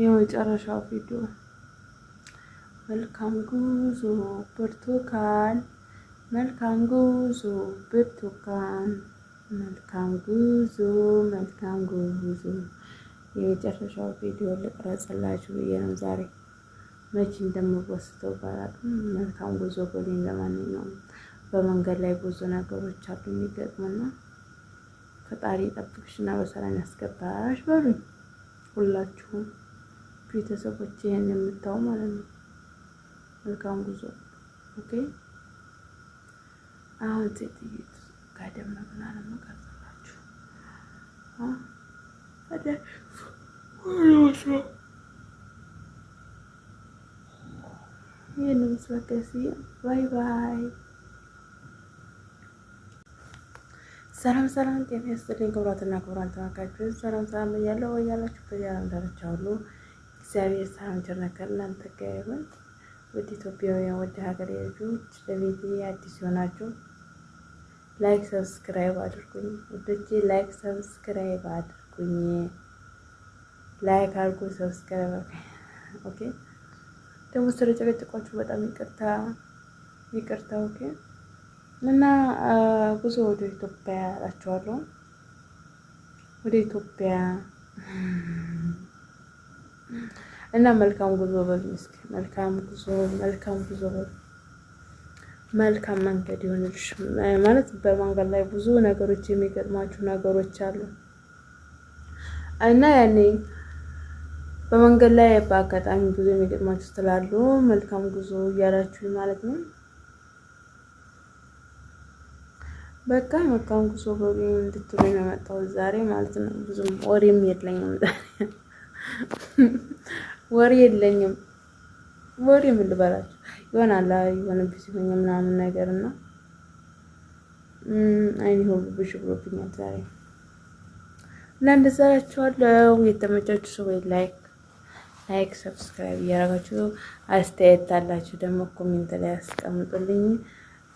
የመጨረሻው ቪዲዮ መልካም ጉዞ ብርቱካን፣ መልካም ጉዞ ብርቱካን፣ መልካም ጉዞ፣ መልካም ጉዞ። የመጨረሻው ቪዲዮ ልቅረጽላችሁ ብዬ ነው ዛሬ። መቼ እንደምወስደው ባላውቅም መልካም ጉዞ በሉኝ። ለማንኛውም በመንገድ ላይ ብዙ ነገሮች አሉ የሚገጥሙና ፈጣሪ ጠብቅሽና በሰላም ያስገባሽ በሉኝ። ሁላችሁም ቤተሰቦች ይሄን የምታው ማለት ነው። መልካም ጉዞ። ኦኬ። አሁን ሴትዬት ጋደም ብላ ነው የምቀርጽላችሁ። ይህን ምስራቀሲ ባይ ባይ። ሰላም ሰላም፣ ጤና ይስጥልኝ ክቡራትና ክቡራን ተመልካቾች፣ ሰላም ሰላም ብያለሁ። ወያላችሁበት የዓለም ዳርቻ ሁሉ እግዚአብሔር ሰላም ቸርነት ከእናንተ ጋር ይሁን። ወደ ኢትዮጵያውያን ወደ ሀገሬ ልጆች ለቤቴ አዲስ የሆናችሁ ላይክ ሰብስክራይብ አድርጉኝ። ወደጄ ላይክ ሰብስክራይብ አድርጉኝ። ላይክ አድርጉ፣ ሰብስክራይብ አድርጉኝ። ኦኬ። ደግሞ ስለጨቀጨቋችሁ በጣም ይቅርታ። ኦኬ። እና ጉዞ ወደ ኢትዮጵያ እላችኋለሁ። ወደ ኢትዮጵያ እና መልካም ጉዞ በሉ እስኪ። መልካም ጉዞ፣ መልካም ጉዞ በሉ። መልካም መንገድ ይሁንልሽ። ማለት በመንገድ ላይ ብዙ ነገሮች የሚገጥማችሁ ነገሮች አሉ እና ያኔ በመንገድ ላይ በአጋጣሚ ብዙ የሚገጥማችሁ ስላሉ መልካም ጉዞ እያላችሁ ማለት ነው። በቃ መልካም ጉዞ በሉኝ እንድትሉኝ ነው የመጣሁት ዛሬ ማለት ነው። ብዙም ወሬም የለኝም ዛሬ ወሬ የለኝም። ወሬ ምን ልበላችሁ ይሆናል የሆነ ቢዚ ሆኜ ምናምን ነገር እና አይኔ ሁሉ ብዥ ብሎብኛል ዛሬ እና እንደዛ እላችኋለሁ። የተመቻችሁ ሰው ላይክ ሰብስክራይብ እያደረጋችሁ አስተያየት ታላችሁ ደግሞ ኮሜንት ላይ አስቀምጡልኝ።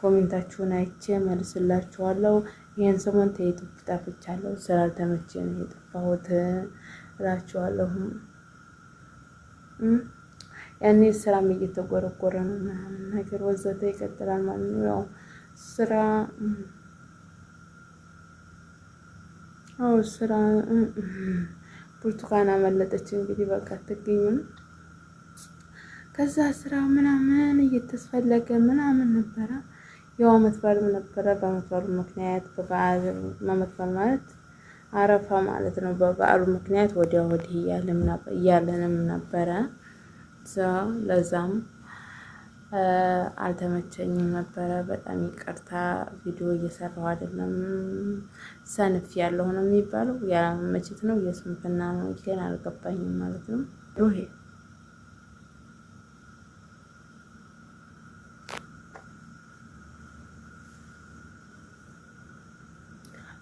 ኮሜንታችሁን አይቼ መልስላችኋለሁ። ይሄን ሰሞን ከዩቲዩብ ጠፍቻለሁ፣ ስላልተመቸኝ ነው የጠፋሁት እላችኋለሁ። ያኔ ስራም እየተጎረጎረ ነው ምናምን ነገር ወዘተ ይቀጥላል ማለት ነው። ያው ስራ ብርቱካን አመለጠች እንግዲህ በቃ አትገኝም። ከዛ ስራ ምናምን እየተስፈለገ ምናምን ነበረ። ያው አመት በዓልም ነበረ። በአመት በዓሉ ምክንያት አመት በዓል ማለት አረፋ ማለት ነው። በበዓሉ ምክንያት ወዲያ ወዲህ እያለንም ነበረ። ለዛም አልተመቸኝም ነበረ። በጣም ይቅርታ። ቪዲዮ እየሰራሁ አይደለም። ሰንፍ ያለው ነው የሚባለው። ያለመመቸት ነው የስንፍና ነው ግን አልገባኝም ማለት ነው። ይሄ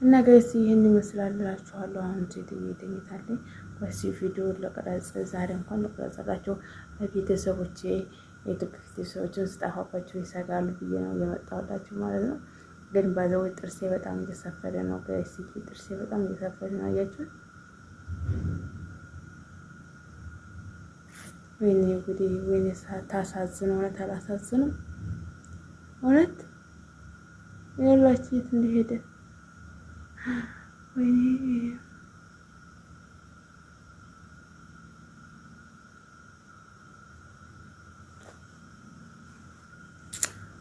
እና ጋይስ ይሄን ይመስላል እላችኋለሁ። አሁን ሴትዬ ተኝታለች። በዚህ ቪዲዮ ለቀረጽ ዛሬ እንኳን ለቀረጽላችሁ ቤተሰቦቼ ቤተሰቦችን ስጣፋባቸው ይሰጋሉ ብዬ ነው የመጣሁላችሁ ማለት ነው። ግን ባዘው ጥርሴ በጣም እየሰፈረ ነው ጋይስ። ጥርሴ በጣም እየሰፈረ ነው አያችሁ። ወይኔ ጉዴ! ወይኔ ታሳዝን። እውነት አላሳዝንም? እውነት ያላችሁ የት እንደሄደ ወይኔ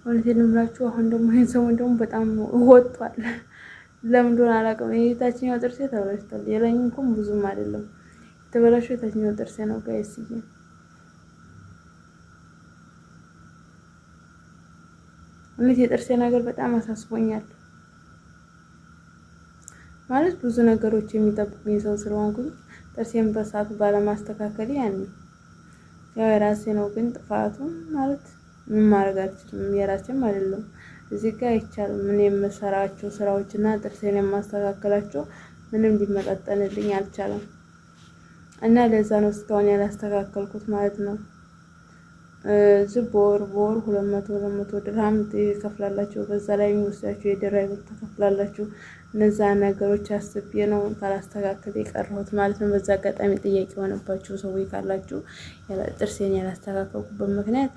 እውነቴን ነው የምላችሁ። አሁን ደግሞ ይሄን ሰሞን ደግሞ በጣም ወጥቷል። ለምን እንደሆነ አላውቅም። የታችኛው ጥርሴ ተበላሽቷል። የላይኛው እንኳን ብዙም አይደለም የተበላሸው የታችኛው ጥርሴ ነው ጋይስ። እውነት የጥርሴ ነገር በጣም አሳስቦኛል። ማለት ብዙ ነገሮች የሚጠብቁኝ ሰው ስለሆንኩኝ ጥርሴን በሰዓቱ ባለማስተካከል ያው የራሴ ነው። ግን ጥፋቱ ማለት ምን ማድረግ አልችልም። የራሴም አይደለም። እዚህ ጋር አይቻልም። ምን የምሰራቸው ስራዎችና ጥርሴን የማስተካከላቸው ምንም ሊመጣጠንልኝ አልቻለም። እና ለዛ ነው እስካሁን ያላስተካከልኩት ማለት ነው። እዚህ በወር 200 ድርሃም ትከፍላላችሁ። በዛ ላይ የሚወስዳችሁ የድራይቨር ትከፍላላችሁ። እነዛ ነገሮች አስቤ ነው ካላስተካከል የቀረሁት ማለት ነው። በዛ አጋጣሚ ጥያቄ የሆነባችሁ ሰዎች ካላችሁ ጥርሴን ያላስተካከልኩበት ምክንያት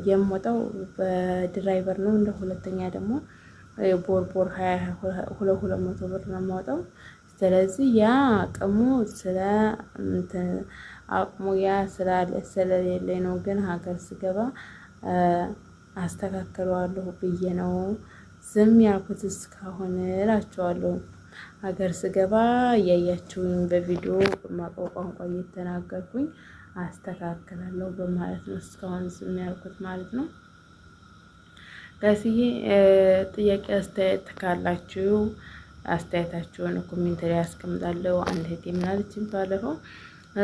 የምወጣው በድራይቨር ነው። እንደ ሁለተኛ ደግሞ ቦር 200 ብር ነው የማወጣው። ስለዚህ ያ አቅሙ ያ ስለሌለኝ ነው። ግን ሀገር ስገባ አስተካክለዋለሁ ብዬ ነው ዝም ያልኩት እስካሁን እላቸዋለሁ። ሀገር ስገባ እያያችሁኝ በቪዲዮ በማውቀው ቋንቋ እየተናገርኩኝ አስተካክላለሁ በማለት ነው እስካሁን ዝም ያልኩት ማለት ነው። ጋስዬ ጥያቄ አስተያየት ካላችሁ አስተያየታችሁን ኮሜንት ላይ ያስቀምጣለሁ። አንድ እህቴ ምን አለችኝ ባለፈው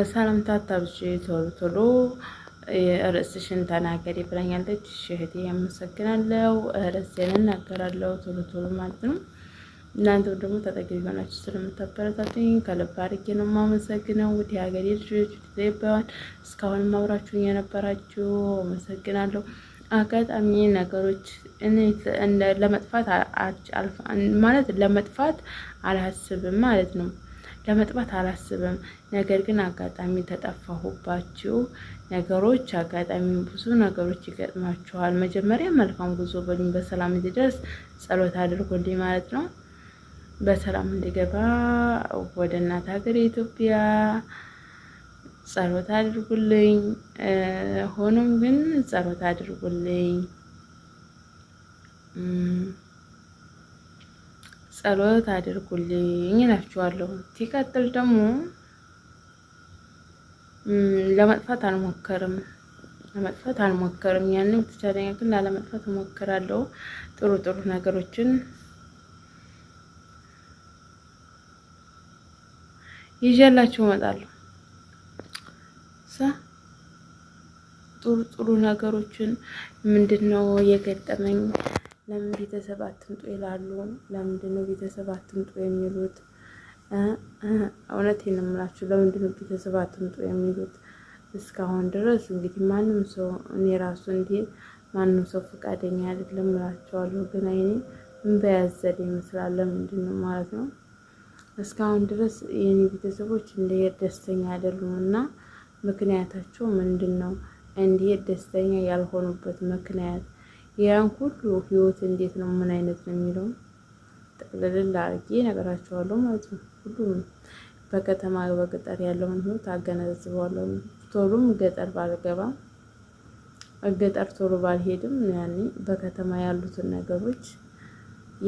ሰላምታ አታብዢ ቶሎ ርዕስሽን ተናገሪ ብላኛለች። እሺ እህቴ አመሰግናለሁ። ርዕሴን እናገራለሁ ቶሎ ማለት ነው። እናንተም ደግሞ ተጠቃሚ ሆናችሁ ስለምታበረታቱኝ ከልብ አድርጌ ነው የማመሰግነው። ውድ ሀገሬ ልጆች ኢትዮጵያውያን እስካሁንም አብራችሁኝ የነበራችሁ አመሰግናለሁ። አጋጣሚ ነገሮች ለመጥፋት ለመጥፋት አላስብም ማለት ነው። ለመጥፋት አላስብም። ነገር ግን አጋጣሚ ተጠፋሁባችሁ ነገሮች አጋጣሚ ብዙ ነገሮች ይገጥማችኋል። መጀመሪያ መልካም ጉዞ በሉኝ፣ በሰላም እንዲደርስ ጸሎት አድርጉልኝ ማለት ነው። በሰላም እንዲገባ ወደ እናት ሀገር ኢትዮጵያ ጸሎት አድርጉልኝ። ሆኖም ግን ጸሎት አድርጉልኝ፣ ጸሎት አድርጉልኝ እላችኋለሁ። ሲቀጥል ደግሞ ለመጥፋት አልሞከርም። ያንን ብትቻለኝ ግን ላለመጥፋት እሞክራለሁ። ጥሩ ነገሮችን ይዤላችሁ እመጣለሁ። ጥሩ ነገሮችን ምንድነው የገጠመኝ? ለምን ቤተሰብ አትምጡ ይላሉ? ለምንድነው ቤተሰብ አትምጡ የሚሉት? እውነቴን ነው የምላችሁ። ለምንድነው ቤተሰብ አትምጡ የሚሉት? እስካሁን ድረስ እንግዲህ ማንም ሰው እኔ ራሱ ማንም ሰው ፈቃደኛ አይደለም እላቸዋለሁ። ግን አይኔ እንባ ያዘለ ይመስላል። ለምንድነው ማለት ነው? እስካሁን ድረስ የኔ ቤተሰቦች እንዲሄድ ደስተኛ አይደሉም እና ምክንያታቸው ምንድነው? እንዲሄድ ደስተኛ ያልሆኑበት ምክንያት ያን ሁሉ ህይወት እንዴት ነው ምን አይነት ነው የሚለው ጠቅልል አድርጌ እነግራቸዋለሁ ማለት ነው። ሁሉም በከተማ በገጠር ያለውን ህይወት አገናዝበዋለሁ። ቶሎም ገጠር ባልገባም ገጠር ቶሎ ባልሄድም ያኔ በከተማ ያሉትን ነገሮች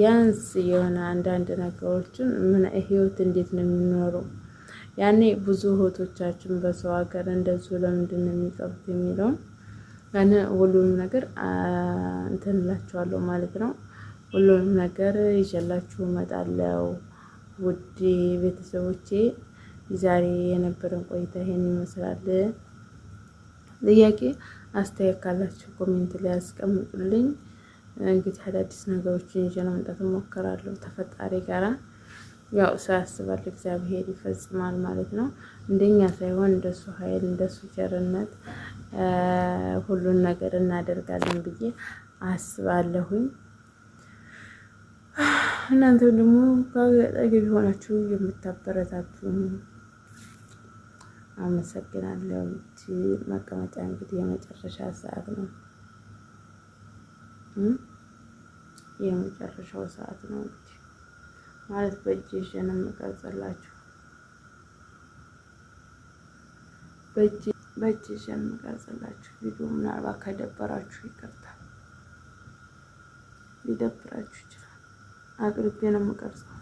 ያንስ የሆነ አንዳንድ ነገሮችን ምን ህይወት እንዴት ነው የሚኖረው ያኔ ብዙ እህቶቻችን በሰው ሀገር እንደዚሁ ለምንድን ነው የሚቀሩት የሚለውን ያኔ ሁሉንም ነገር እንትን እላችኋለሁ ማለት ነው። ሁሉንም ነገር ይዤላችሁ እመጣለሁ። ውድ ቤተሰቦቼ ዛሬ የነበረን ቆይታ ይሄን ይመስላል። ጥያቄ አስተያየት ካላችሁ ኮሜንት ላይ አስቀምጡልኝ። እንግዲህ አዳዲስ ነገሮችን ይዤ ለመምጣት እሞክራለሁ ተፈጣሪ ጋራ። ያው ሰው ያስባል እግዚአብሔር ይፈጽማል ማለት ነው። እንደኛ ሳይሆን እንደሱ ኃይል እንደሱ ቸርነት ሁሉን ነገር እናደርጋለን ብዬ አስባለሁኝ። እናንተ ደግሞ ከአጠገቤ ሆናችሁ የምታበረታቱኝ አመሰግናለሁ። መቀመጫ እንግዲህ የመጨረሻ ሰዓት ነው። የመጨረሻው ሰዓት ነው እንግዲህ ማለት በእጄ ይዤ ነው የምቀርጽላችሁ። በእጄ ይዤ ነው የምቀርጽላችሁ። ቪዲዮ ምናልባት ከደበራችሁ ይቅርታ፣ ሊደብራችሁ ይችላል። አቅርቤ ነው የምቀርጸው።